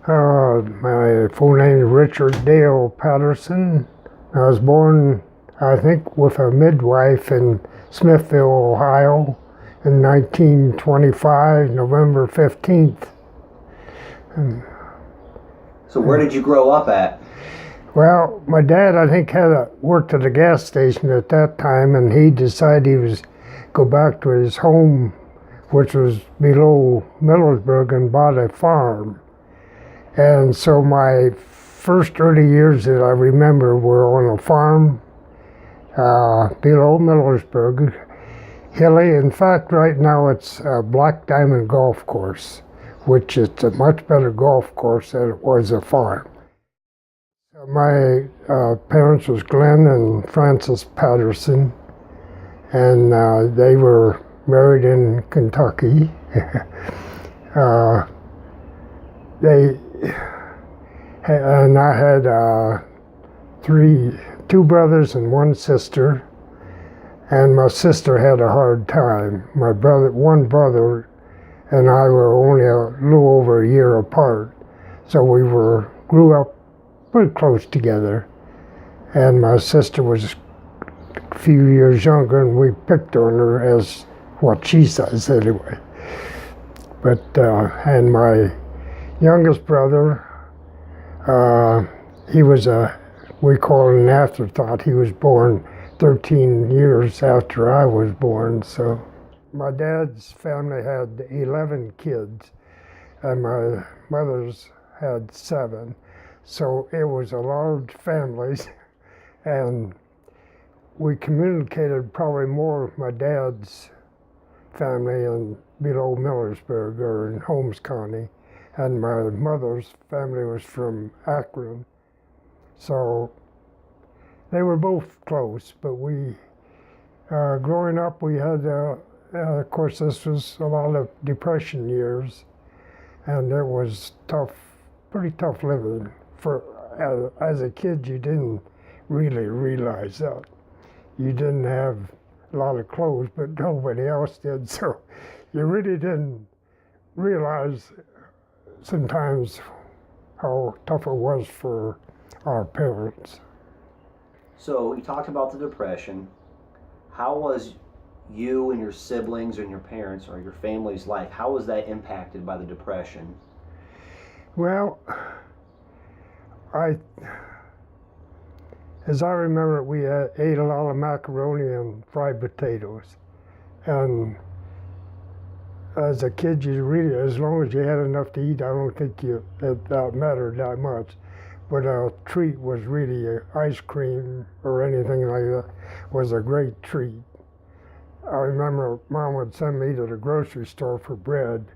My full name is Richard Dale Patterson. I was born, I think, with a midwife in Smithville, Ohio in 1925, November 15th. So where did you grow up at? Well, my dad, I think, worked at a gas station at that time, and he decided he was go back to his home, which was below Millersburg, and bought a farm. And so my first early years that I remember were on a farm below Millersburg, hilly. In fact, right now it's a Black Diamond Golf Course, which is a much better golf course than it was a farm. My parents was Glenn and Frances Patterson, and they were married in Kentucky. And I had two brothers and one sister, and my sister had a hard time. One brother and I were only a little over a year apart, so we grew up pretty close together. And my sister was a few years younger, and we picked on her, as what she says anyway. But and my youngest brother, he was we call it an afterthought. He was born 13 years after I was born. So my dad's family had 11 kids, and my mother's had 7. So it was a large family, and we communicated probably more with my dad's family in below Millersburg or in Holmes County, and my mother's family was from Akron. So they were both close, but we, growing up, we had, of course, this was a lot of Depression years, and it was tough, pretty tough living. As a kid, you didn't really realize that. You didn't have a lot of clothes, but nobody else did, so you really didn't realize sometimes how tough it was for our parents. So you talked about the Depression. How was you and your siblings and your parents or your family's life, how was that impacted by the Depression? Well, as I remember, we ate a lot of macaroni and fried potatoes. And as a kid, you really, as long as you had enough to eat, I don't think that mattered that much. But a treat was really ice cream or anything like that was a great treat. I remember Mom would send me to the grocery store for bread.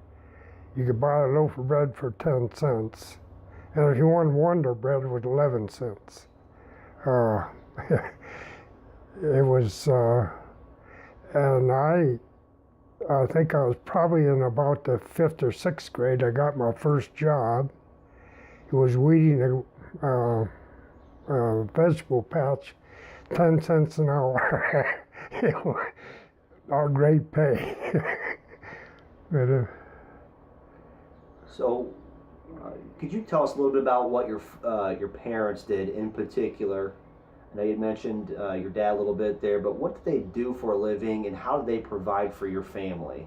You could buy a loaf of bread for 10 cents. And if you wanted Wonder Bread, it was 11 cents. It was, and I think I was probably in about the 5th or 6th grade. I got my first job. It was weeding a vegetable patch, 10 cents an hour. It was our great pay. But, so, could you tell us a little bit about what your parents did in particular? I know you mentioned your dad a little bit there, but what did they do for a living, and how did they provide for your family?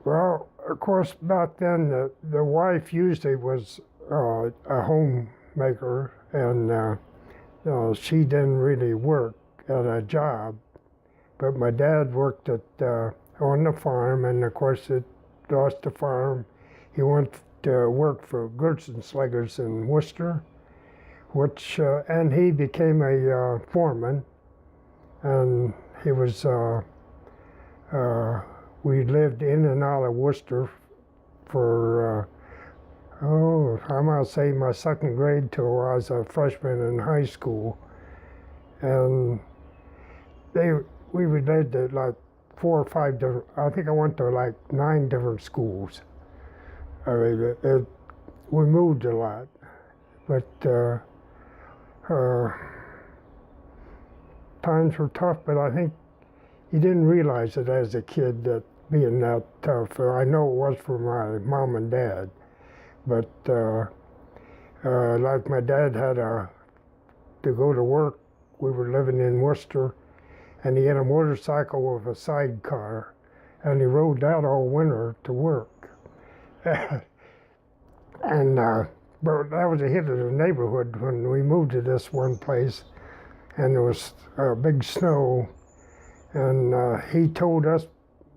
Well, of course, back then the wife usually was a homemaker, and she didn't really work at a job. But my dad worked on the farm, and of course it lost the farm. He went to work for Gertz and Slegers in Worcester, and he became a foreman. And he was, we lived in and out of Worcester for, I might say my 2nd grade till I was a freshman in high school. And we lived at like 4 or 5 different, I think I went to like 9 different schools. I mean, we moved a lot, but times were tough, but I think you didn't realize it as a kid that being that tough. I know it was for my mom and dad, but Like my dad had to go to work. We were living in Worcester, and he had a motorcycle with a sidecar, and he rode that all winter to work. And but that was a hit of the neighborhood when we moved to this one place, and there was big snow, and he told us,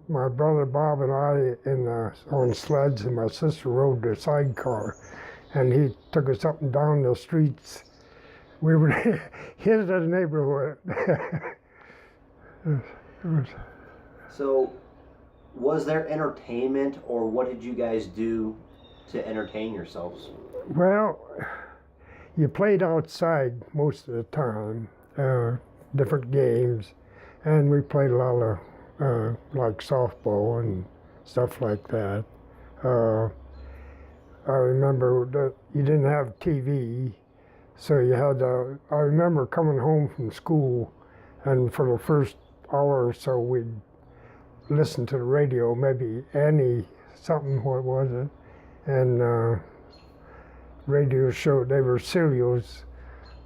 my brother Bob and I, on sleds, and my sister rode the sidecar, and he took us up and down the streets. We were hit of the neighborhood. So, was there entertainment, or what did you guys do to entertain yourselves? Well, you played outside most of the time, different games, and we played a lot of like softball and stuff like that. I remember that you didn't have TV, so you had to, I remember coming home from school, and for the first hour or so we'd listen to the radio, maybe something, what was it? And radio show, they were serials,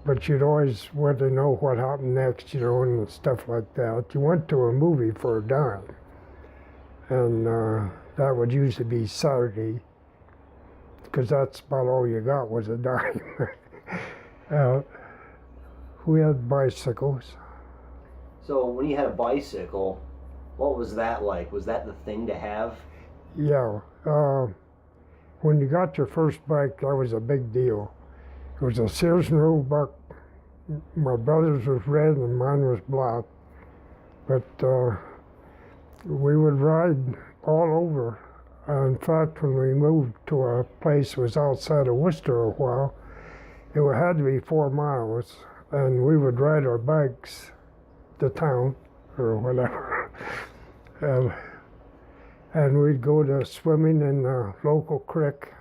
but you'd always want to know what happened next, and stuff like that. You went to a movie for a dime, and that would usually be Saturday, because that's about all you got was a dime. We had bicycles. So when you had a bicycle, what was that like? Was that the thing to have? Yeah. When you got your first bike, that was a big deal. It was a Sears and Roebuck. My brother's was red and mine was black. But we would ride all over. In fact, when we moved to a place that was outside of Worcester a while, it had to be 4 miles, and we would ride our bikes to town or whatever. And we'd go to swimming in the local creek.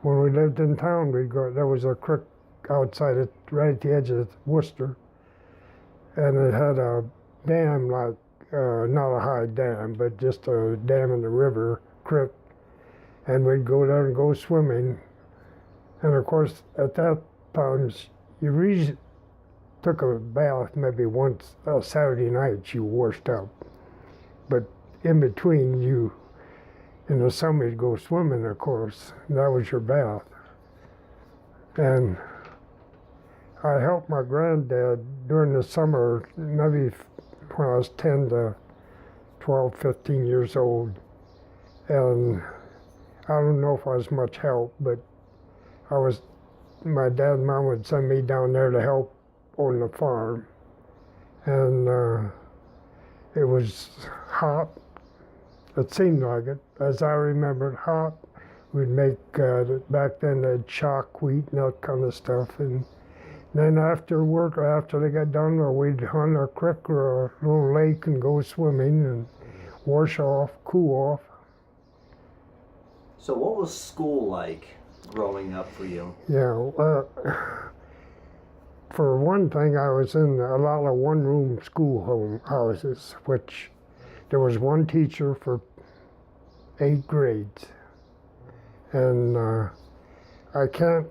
When we lived in town, there was a creek outside it, right at the edge of Worcester, and it had a dam, like not a high dam, but just a dam in the river creek, and we'd go down and go swimming. And of course, at that time, you really took a bath maybe once Saturday night. You washed up, but in between, in the summer, you'd go swimming, of course, and that was your bath. And I helped my granddad during the summer, maybe when I was 10 to 12, 15 years old. And I don't know if I was much help, but my dad and mom would send me down there to help on the farm. And it was hot. It seemed like it. As I remembered, hot. We'd make, back then they'd chalk wheat and that kind of stuff. And then after work, or after they got done, or we'd hunt a creek or a little lake and go swimming and wash off, cool off. So what was school like growing up for you? Yeah, for one thing, I was in a lot of one-room houses, which there was one teacher for 8 grades. And I can't,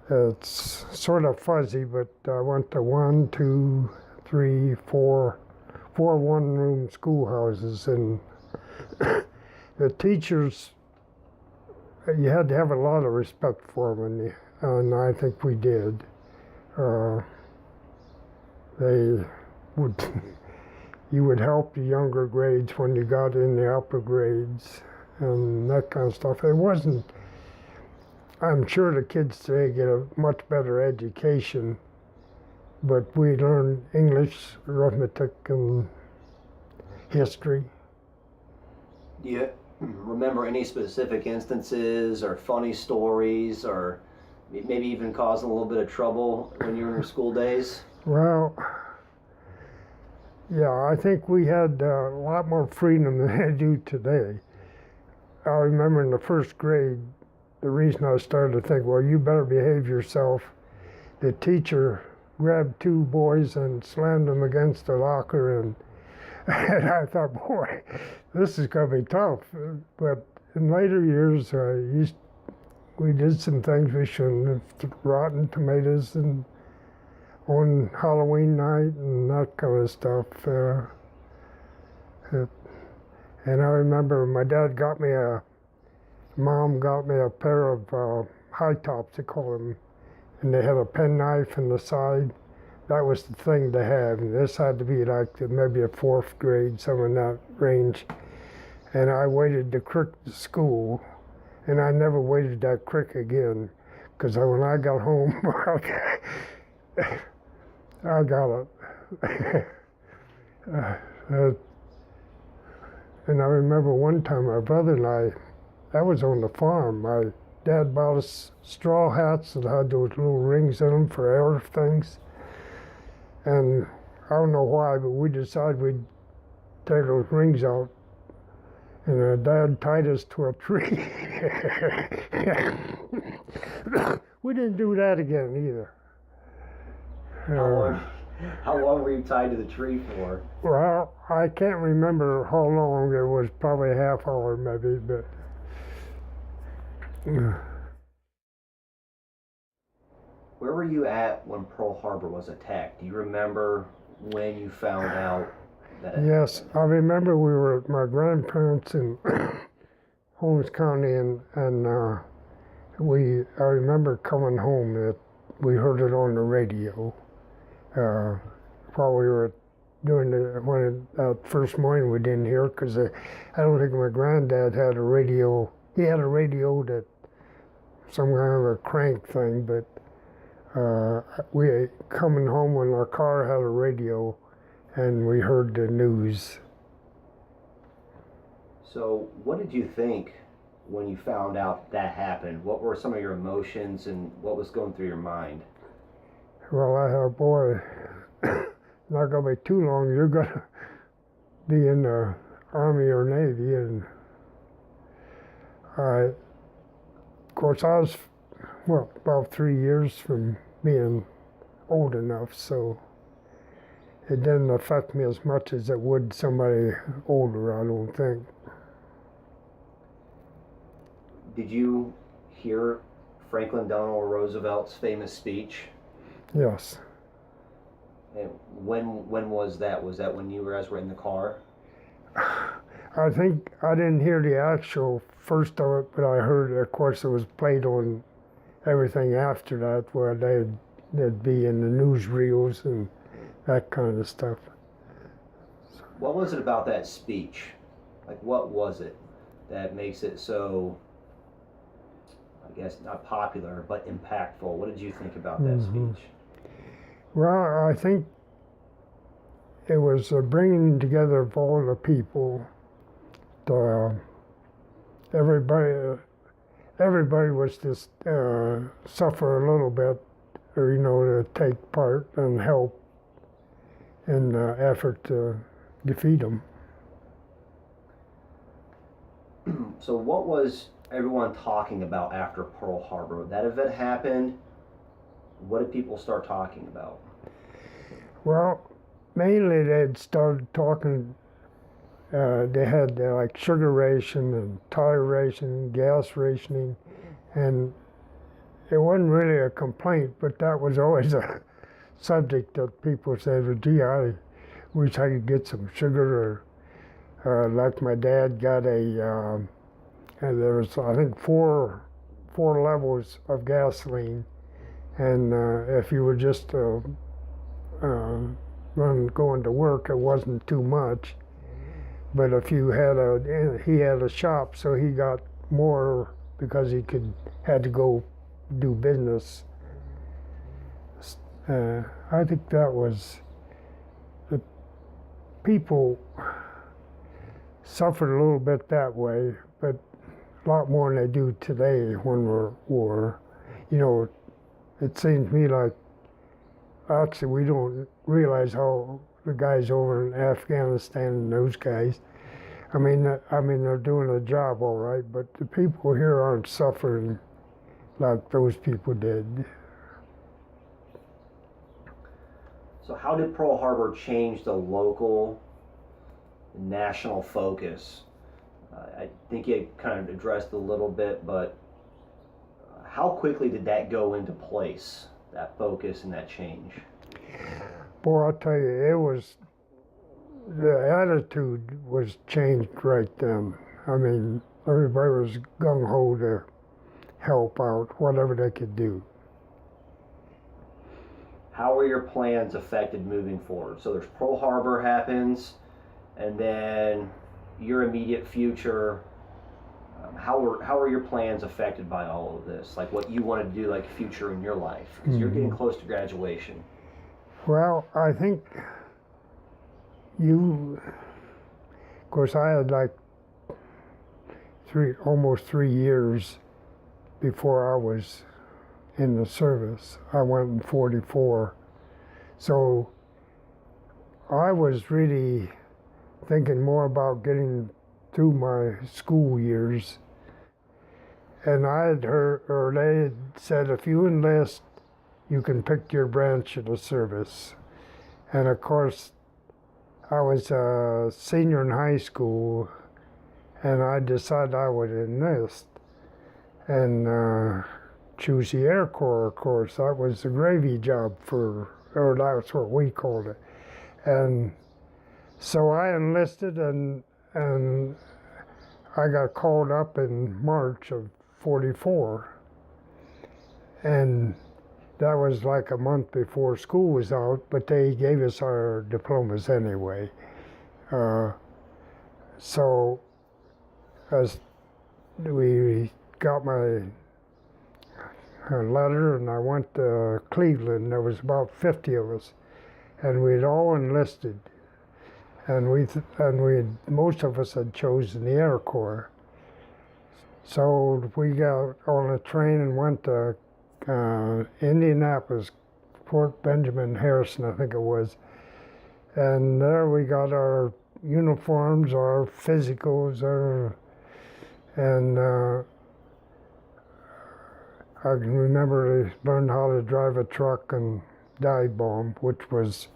it's sort of fuzzy, but I went to 1, 2, 3, 4 one-room schoolhouses, and the teachers, you had to have a lot of respect for them, and I think we did. You would help the younger grades when you got in the upper grades and that kind of stuff. It wasn't, I'm sure the kids today get a much better education, but we learned English, arithmetic, and history. Do you remember any specific instances or funny stories, or maybe even causing a little bit of trouble when you were in your school days? Well, yeah, I think we had a lot more freedom than they do today. I remember in the first grade, the reason I started to think, well, you better behave yourself, the teacher grabbed 2 boys and slammed them against the locker, and I thought, boy, this is going to be tough. But in later years, we did some things we shouldn't have, rotten tomatoes and on Halloween night and that kind of stuff. It, and I remember my dad mom got me a pair of high tops, they call them, and they had a penknife in the side. That was the thing to have, and this had to be like maybe a fourth grade, somewhere in that range. And I waded the creek to school, and I never waded that creek again, because when I got home, I got it. And I remember one time my brother and I, that was on the farm, my dad bought us straw hats that had those little rings in them for air things. And I don't know why, but we decided we'd take those rings out. And Dad tied us to a tree. We didn't do that again either. How long were you tied to the tree for? Well, I can't remember how long. It was probably a half hour maybe, but. Where were you at when Pearl Harbor was attacked? Do you remember when you found out that it Yes, happened? I remember we were at my grandparents in Holmes County, and I remember coming home. We heard it on the radio while we were doing that first morning. We didn't hear it because I don't think my granddad had a radio. He had a radio that some kind of a crank thing, but we coming home when our car had a radio, and we heard the news. So, what did you think when you found out that happened? What were some of your emotions and what was going through your mind? Well, I thought, boy, not gonna be too long. You're gonna be in the Army or Navy, and of course, I was about 3 years from being old enough, so it didn't affect me as much as it would somebody older, I don't think. Did you hear Franklin Delano Roosevelt's famous speech? Yes. And when was that? Was that when you guys were in the car? I think I didn't hear the actual first of it, but I heard, of course, it was played on everything after that, where they'd be in the newsreels and that kind of stuff. What was it about that speech? Like, what was it that makes it so, I guess, not popular, but impactful? What did you think about that speech? Well, I think it was a bringing together of all the people. Everybody was just suffer a little bit, or to take part and help in the effort to defeat them. So what was everyone talking about after Pearl Harbor? That event happened. What did people start talking about? Well, mainly they'd started talking. They had like sugar ration and tire ration, gas rationing, and it wasn't really a complaint, but that was always a subject that people said, well, gee, I wish I could get some sugar, or like my dad got and there was, I think, four levels of gasoline, and if you were just going to work, it wasn't too much. But if you he had a shop, so he got more because he had to go do business. I think that was, the people suffered a little bit that way, but a lot more than they do today when we're at war. It seems to me like, actually, we don't realize how the guys over in Afghanistan and those guys, I mean, they're doing a job all right, but the people here aren't suffering like those people did. So how did Pearl Harbor change the local, national focus? I think you kind of addressed a little bit, but how quickly did that go into place, that focus and that change? Boy, I'll tell you, the attitude was changed right then. I mean, everybody was gung-ho to help out, whatever they could do. How are your plans affected moving forward? So there's Pearl Harbor happens, and then your immediate future. How are your plans affected by all of this? Like what you want to do, like future in your life, because you're getting close to graduation. Well, I think of course, I had like almost 3 years before I was in the service. I went in 44. So I was really thinking more about getting through my school years. And I had heard, or they had said, if you enlist, you can pick your branch of the service. And of course, I was a senior in high school, and I decided I would enlist and choose the Air Corps, of course. That was the gravy job or that's what we called it. And so I enlisted, and I got called up in March of 44. And that was like a month before school was out, but they gave us our diplomas anyway. So as we got my letter, and I went to Cleveland. There was about 50 of us, and we'd all enlisted. And most of us had chosen the Air Corps. So we got on a train and went to Indianapolis, Fort Benjamin Harrison, I think it was. And there we got our uniforms, our physicals, and I can remember they learned how to drive a truck and dive bomb, which was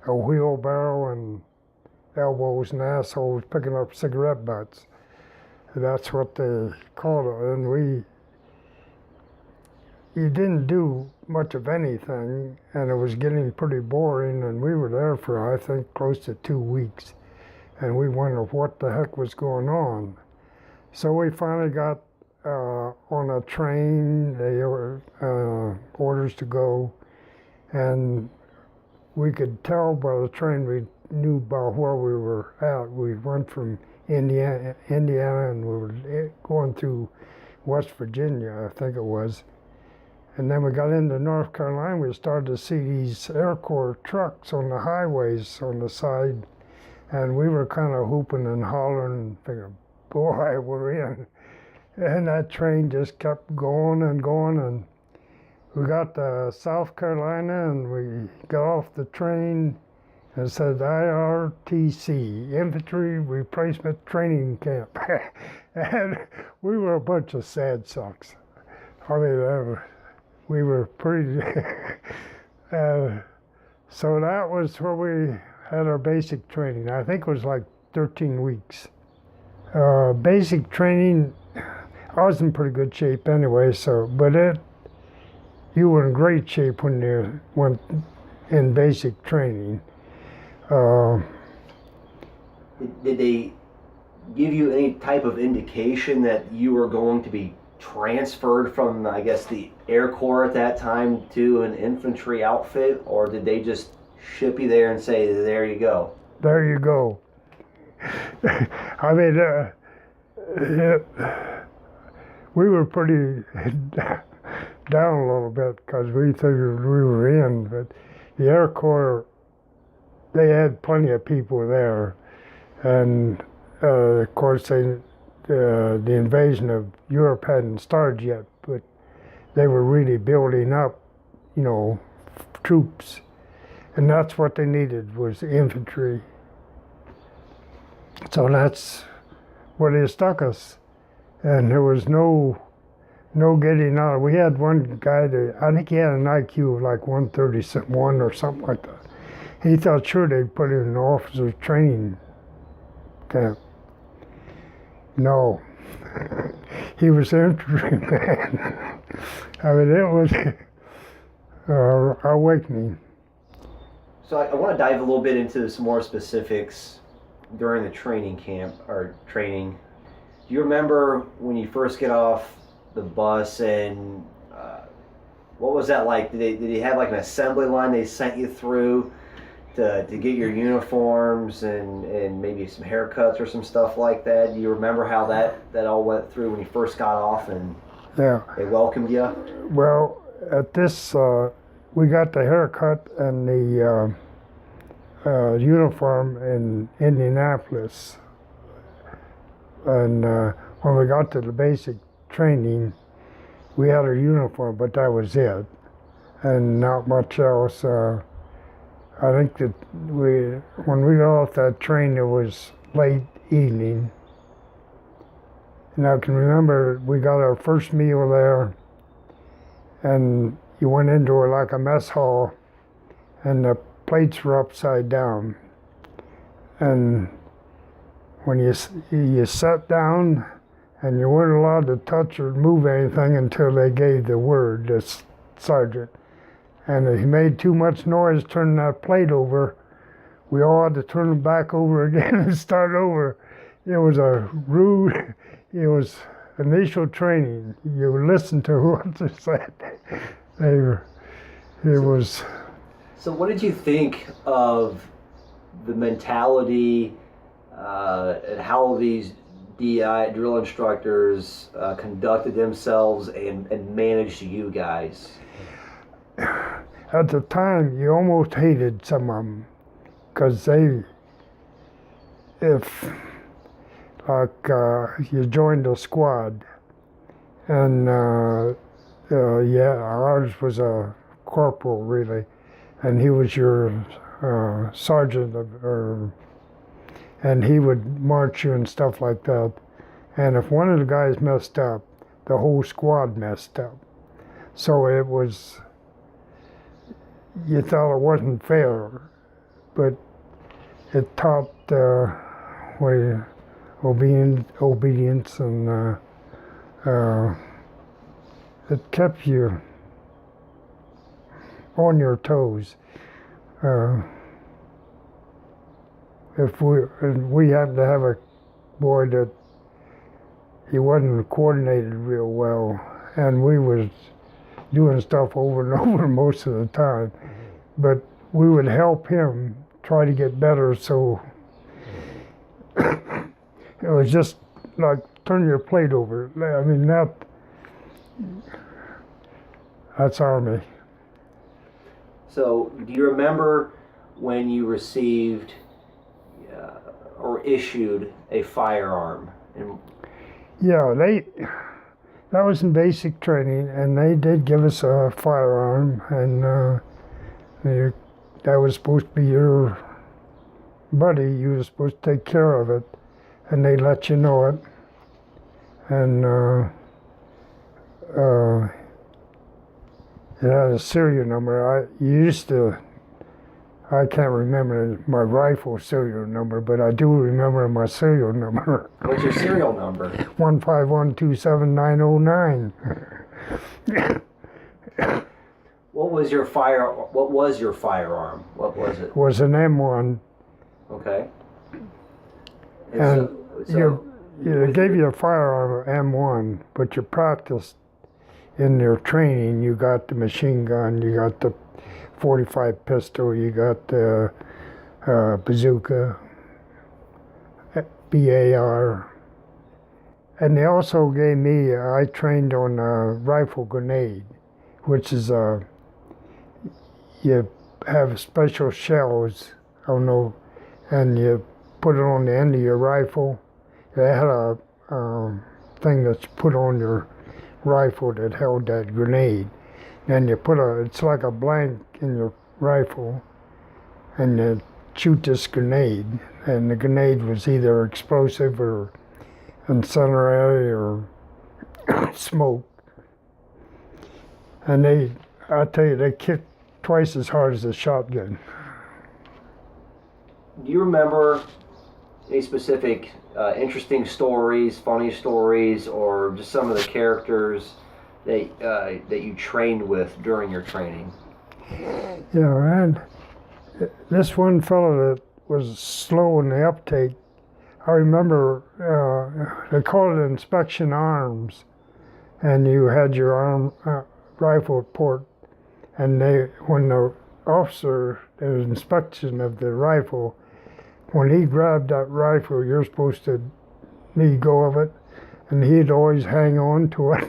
a wheelbarrow and elbows and assholes picking up cigarette butts. That's what they called it. And you didn't do much of anything, and it was getting pretty boring, and we were there for, I think, close to 2 weeks, and we wondered what the heck was going on. So we finally got on a train. They were orders to go, and we could tell by the train, we knew about where we were at. We went from Indiana, and we were going through West Virginia, I think it was. And then we got into North Carolina. We started to see these Air Corps trucks on the highways on the side, and we were kind of hooping and hollering, thinking, boy, we're in. And that train just kept going and going, and we got to South Carolina, and we got off the train, and it said IRTC, Infantry Replacement Training Camp. And we were a bunch of sad sacks. I mean, we were pretty, so that was where we had our basic training. I think it was like 13 weeks. Basic training, I was in pretty good shape anyway, but you were in great shape when you went in basic training. Did they give you any type of indication that you were going to be transferred from, I guess, the Air Corps at that time to an infantry outfit, or did they just ship you there and say, there you go? There you go. I mean, we were pretty down a little bit because we figured we were in, but the Air Corps, they had plenty of people there, and of course the invasion of Europe hadn't started yet, but they were really building up, troops, and that's what they needed, was infantry. So that's where they stuck us, and there was no getting out. We had one guy I think he had an IQ of like 131 or something like that. He thought sure they'd put him in an officer's training camp. No, he was an infantryman. I mean, it was awakening. So I want to dive a little bit into some more specifics during the training camp or training. Do you remember when you first get off the bus and what was that like? Did they have like an assembly line they sent you through to get your uniforms and maybe some haircuts or some stuff like that? Do you remember how that all went through when you first got off and Yeah. they welcomed you? Well, at this, we got the haircut and the uniform in Indianapolis. And when we got to the basic training, we had our uniform, but that was it, and not much else. I think that when we got off that train, it was late evening. And I can remember we got our first meal there, and you went into like a mess hall, and the plates were upside down. And when you sat down, and you weren't allowed to touch or move anything until they gave the word, the sergeant. And if he made too much noise turning that plate over, we all had to turn it back over again and start over. It was initial training. You listened to what they said. It was. So what did you think of the mentality and how these DI drill instructors conducted themselves and managed you guys? At the time, you almost hated some of them because if you joined a squad, and ours was a corporal really, and he was your sergeant and he would march you and stuff like that. And if one of the guys messed up, the whole squad messed up. So you thought it wasn't fair, but it taught obedience, and it kept you on your toes. If we happened to have a boy that he wasn't coordinated real well, and we was doing stuff over and over most of the time, but we would help him try to get better. So it was just like turn your plate over. I mean, that's Army. So do you remember when you received or issued a firearm? Yeah, that was in basic training, and they did give us a firearm, and that was supposed to be your buddy. You were supposed to take care of it, and they let you know it. And it had a serial number. I can't remember my rifle serial number, but I do remember my serial number. What's your serial number? 151279009. What was your firearm? What was it? It was an M1. Okay. And they gave you a firearm M1, but you practiced in your training. You got the machine gun, you got the .45 pistol, you got the bazooka, BAR, and they also gave me. I trained on a rifle grenade, which is you have special shells. I don't know, and you put it on the end of your rifle. They had a thing that's put on your rifle that held that grenade. Then you it's like a blank in your rifle, and you shoot this grenade. And the grenade was either explosive or incendiary or smoke. And I tell you, they kicked twice as hard as a shotgun. Do you remember any specific interesting stories, funny stories, or just some of the characters that you trained with during your training? And this one fellow that was slow in the uptake, I remember they called it inspection arms, and you had your arm rifle port, and when the officer did an inspection of the rifle, when he grabbed that rifle, you're supposed to let go of it, and he'd always hang on to it.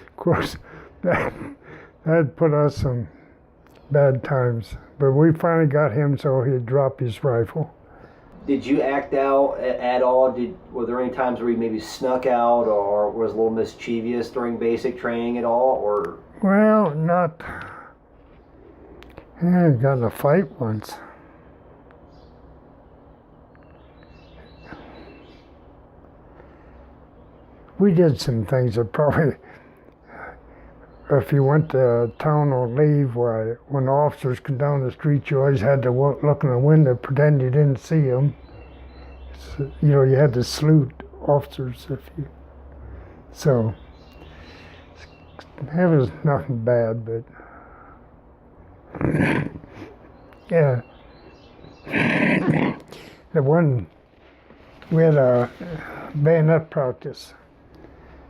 Of course, that put us some bad times, but we finally got him so he'd drop his rifle. Did you act out at all? Were there any times where you maybe snuck out or was a little mischievous during basic training at all? Or Well, not. I got in a fight once. We did some things that probably, if you went to town on leave, when officers come down the street, you always had to look in the window, pretend you didn't see them. So, you had to salute officers if you. So, it was nothing bad, but yeah. We had a bayonet practice.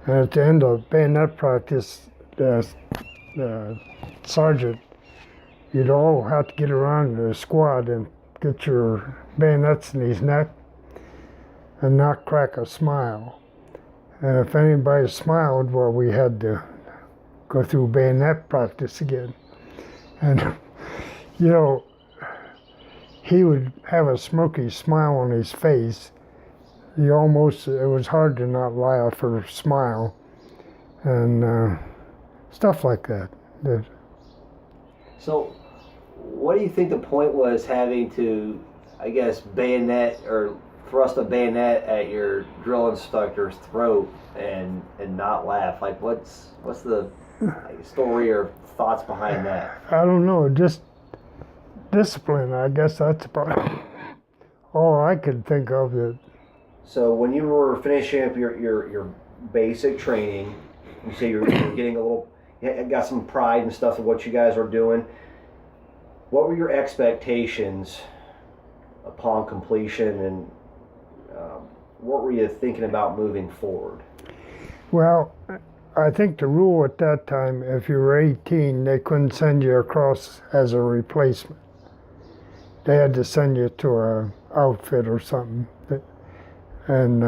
And at the end of bayonet practice, the sergeant, you'd all have to get around the squad and get your bayonets in his neck and not crack a smile. And if anybody smiled, well, we had to go through bayonet practice again. And, he would have a smirky smile on his face. It was hard to not laugh or smile, and stuff like that. So, what do you think the point was having to, I guess, bayonet or thrust a bayonet at your drill instructor's throat and not laugh? Like, what's the story or thoughts behind that? I don't know, just discipline. I guess that's about all I could think of. That. So when you were finishing up your basic training, you say you were getting got some pride and stuff of what you guys were doing. What were your expectations upon completion, and what were you thinking about moving forward? Well, I think the rule at that time, if you were 18, they couldn't send you across as a replacement. They had to send you to an outfit or something. And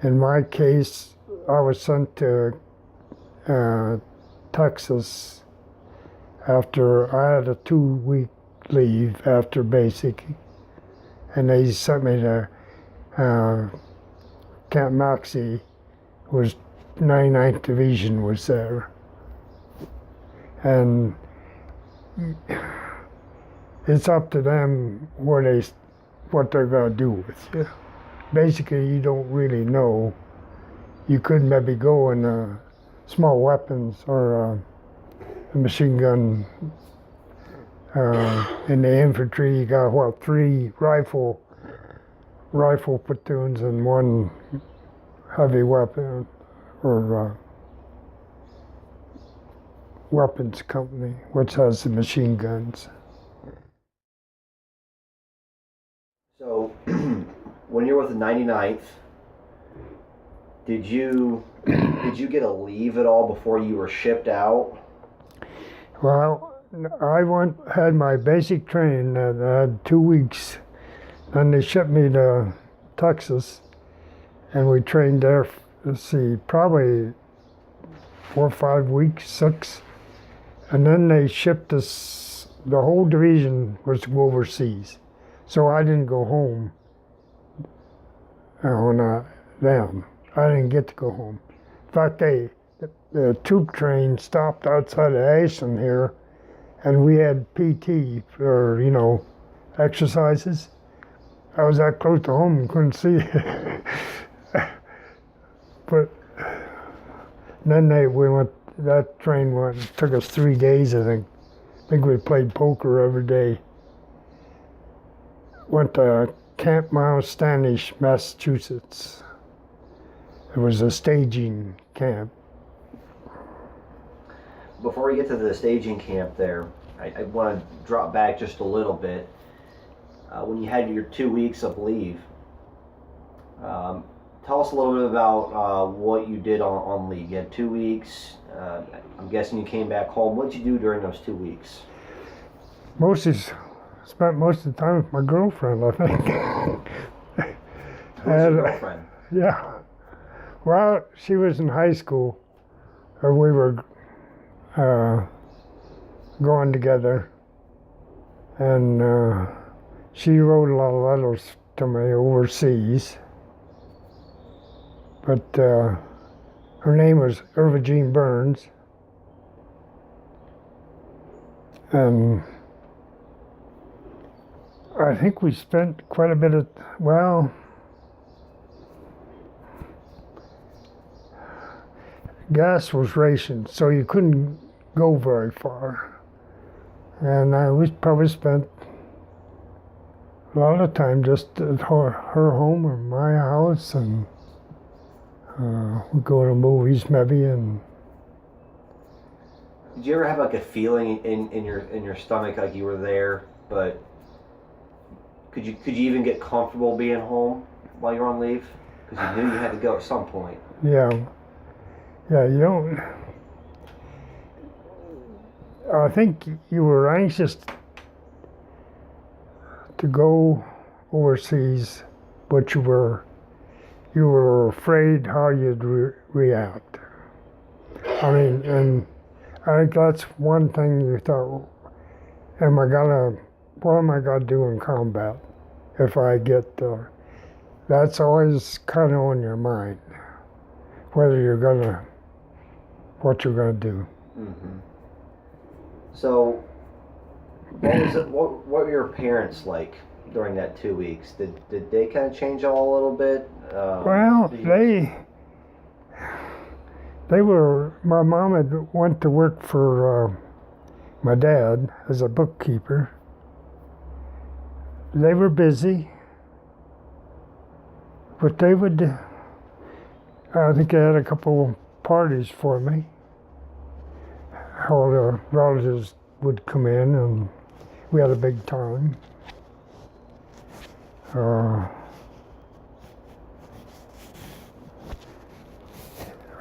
in my case, I was sent to Texas after I had a 2-week leave after basic, and they sent me to Camp Maxey. Was 99th Division was there, and it's up to them what they're going to do with you. Basically, you don't really know. You could maybe go in small weapons or a machine gun. In the infantry, you got 3 rifle platoons and 1 heavy weapon or weapons company, which has the machine guns. So, when you're with the 99th, did you get a leave at all before you were shipped out? Well, I had my basic training, and I had 2 weeks. Then they shipped me to Texas, and we trained there, probably 4 or 5 weeks, 6. And then they shipped us, the whole division was to go overseas. So I didn't go home on them. I didn't get to go home. In fact, the troop train stopped outside of Ashland here, and we had PT for, exercises. I was that close to home and couldn't see it. But then that train took us 3 days, I think. I think we played poker every day. Went to Camp Mount Standish, Massachusetts. It was a staging camp. Before we get to the staging camp there, I want to drop back just a little bit. When you had your 2 weeks of leave, tell us a little bit about what you did on leave. You had 2 weeks. I'm guessing you came back home. What did you do during those 2 weeks? Spent most of the time with my girlfriend, I think. Who's your girlfriend? Yeah. Well, she was in high school, or we were going together, and she wrote a lot of letters to me overseas. But her name was Irva Jean Burns, and I think we spent quite a bit of, well, gas was rationed, so you couldn't go very far. And we probably spent a lot of time just at her home or my house, and we'd go to movies maybe. And did you ever have like a feeling in your stomach like you were there, but could you even get comfortable being home while you're on leave? Because you knew you had to go at some point. Yeah, you don't. I think you were anxious to go overseas, but you were afraid how you'd react. I mean, and I think that's one thing you thought, what am I gonna do in combat if I get there? That's always kind of on your mind, what you're gonna do. Mm-hmm. So, what were your parents like during that 2 weeks? Did they kind of change all a little bit? Well, they were. My mom had went to work for my dad as a bookkeeper. They were busy, but they would. I think they had a couple parties for me. All the relatives would come in, and we had a big time.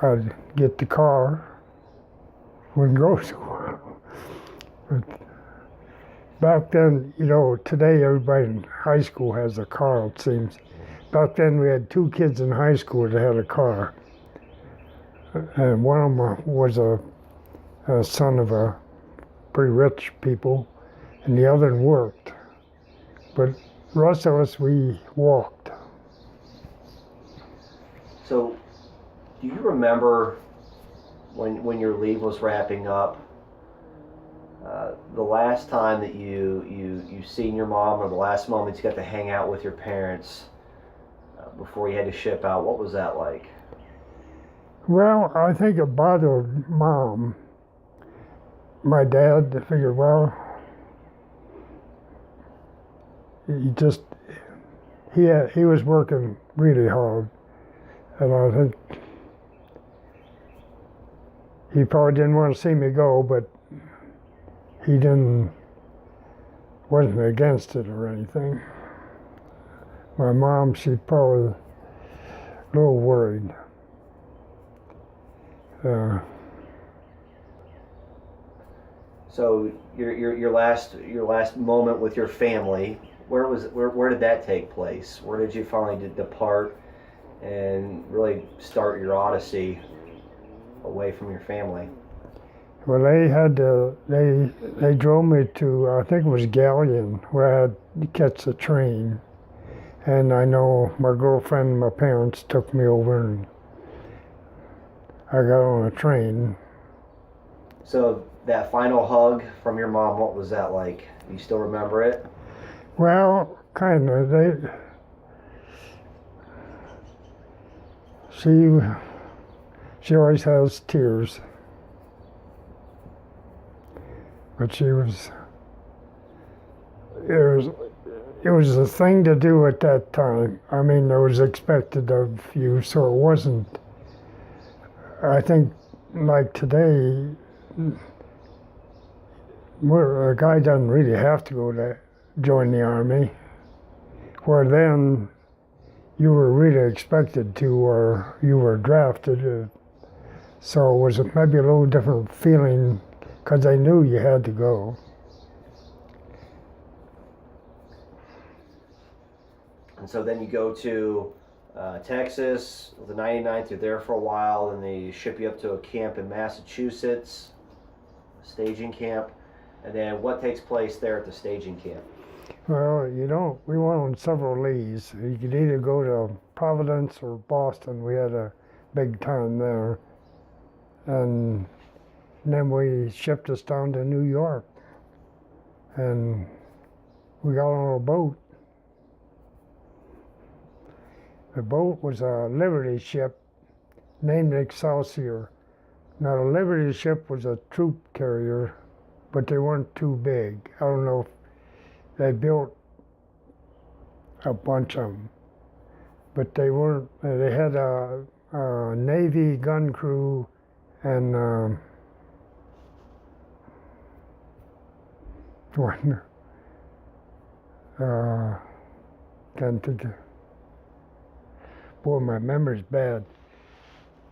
I'd get the car, wouldn't go somewhere. But back then, today everybody in high school has a car, it seems. Back then we had 2 kids in high school that had a car. And one of them was a son of a pretty rich people, and the other one worked. But the rest of us, we walked. So, do you remember when your leave was wrapping up, the last time that you seen your mom, or the last moment you got to hang out with your parents before you had to ship out? What was that like? Well, I think it bothered Mom. My dad figured, well, he was working really hard, and I think he probably didn't want to see me go, but he wasn't against it or anything. My mom, she probably a little worried. So your last moment with your family, where did that take place? Where did you finally depart and really start your odyssey away from your family? Well, they drove me to, I think it was Galleon, where I had to catch the train. And I know my girlfriend and my parents took me over, and I got on a train. So that final hug from your mom, what was that like? Do you still remember it? Well, kind of. She always has tears. But it was a thing to do at that time. I mean, it was expected of you, so it wasn't I think like today, a guy doesn't really have to go to join the army. Where then you were really expected to, or you were drafted. So it was maybe a little different feeling because they knew you had to go. And so then you go to Texas, the 99th, you're there for a while, and they ship you up to a camp in Massachusetts, a staging camp. And then what takes place there at the staging camp? Well, we went on several leaves. You could either go to Providence or Boston. We had a big town there. And then we shipped us down to New York. And we got on a boat. The boat was a Liberty ship named Excelsior. Now, the Liberty ship was a troop carrier, but they weren't too big. I don't know if they built a bunch of them, but they weren't. They had a Navy gun crew and one. Can't think of. Boy, my memory's bad.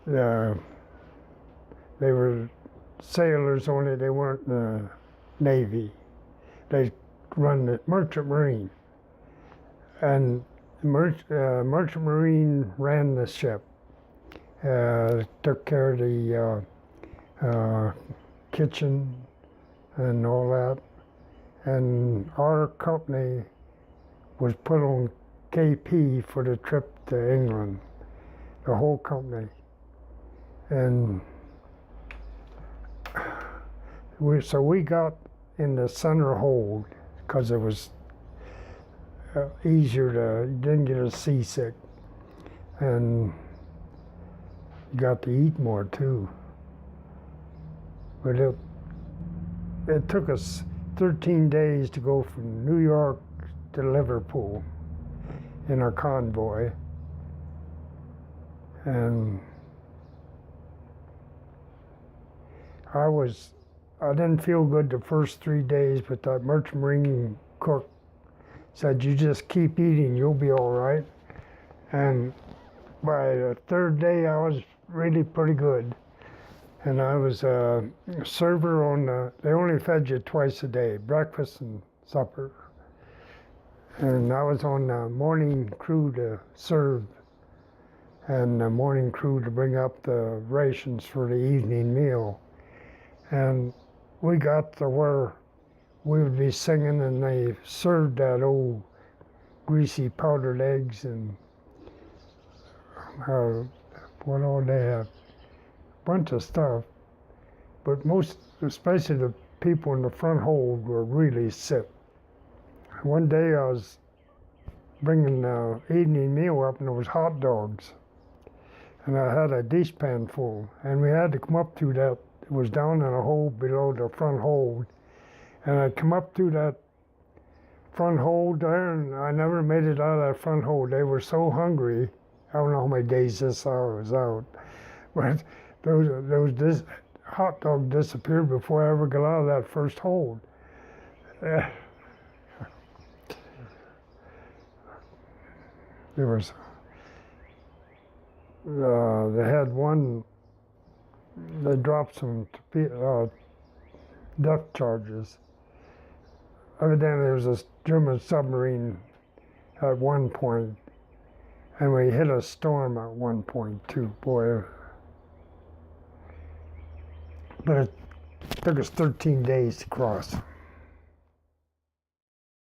They were sailors only. They weren't in the Navy. They run the Merchant Marine, and Merchant Marine ran the ship. Took care of the kitchen and all that. And our company was put on KP for the trip to England, the whole company. And we got in the center hold because it was easier you didn't get as seasick. And you got to eat more too. But it took us 13 days to go from New York to Liverpool in our convoy. And I didn't feel good the first 3 days, but that Merchant Marine cook said, "You just keep eating, you'll be all right." And by the third day, I was really pretty good. And I was a server they only fed you twice a day, breakfast and supper. And I was on the morning crew to serve, and the morning crew to bring up the rations for the evening meal. And we got to where we would be singing, and they served that old greasy powdered eggs and what all they have, a bunch of stuff. But especially the people in the front hold, were really sick. One day I was bringing the evening meal up, and there was hot dogs. And I had a dishpan full, and we had to come up through that. It was down in a hole below the front hold. And I come up through that front hold there, and I never made it out of that front hold. They were so hungry. I don't know how many days this I was out. But this hot dog disappeared before I ever got out of that first hold. There was, they had one, they dropped some depth charges. Evidently there was a German submarine at one point, and we hit a storm at one point too, boy. But it took us 13 days to cross.